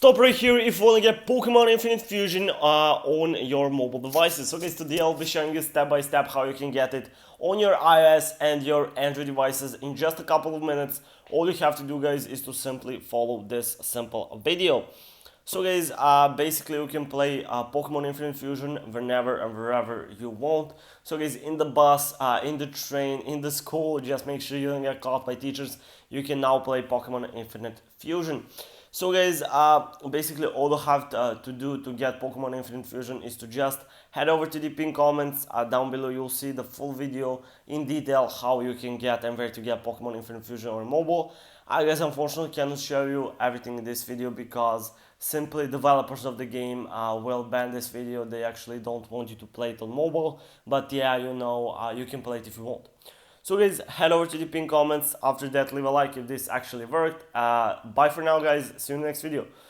Stop right here if you want to get Pokemon Infinite Fusion on your mobile devices. So guys, today I'll be showing you step by step how you can get it on your iOS and your Android devices in just a couple of minutes. All you have to do, guys, is to simply follow this simple video. So guys, basically you can play Pokemon Infinite Fusion whenever and wherever you want. So guys, in the bus, in the train, in the school, just make sure you don't get caught by teachers. You can now play Pokemon Infinite Fusion. So guys, basically all you have to do to get Pokemon Infinite Fusion is to just head over to the pinned comments. Down below you'll see the full video in detail how you can get and where to get Pokemon Infinite Fusion on mobile. I guess unfortunately cannot show you everything in this video because simply developers of the game will ban this video. They actually don't want you to play it on mobile, but yeah, you can play it if you want. So guys, head over to the pinned comments. After that, leave a like if this actually worked. Bye for now, guys. See you in the next video.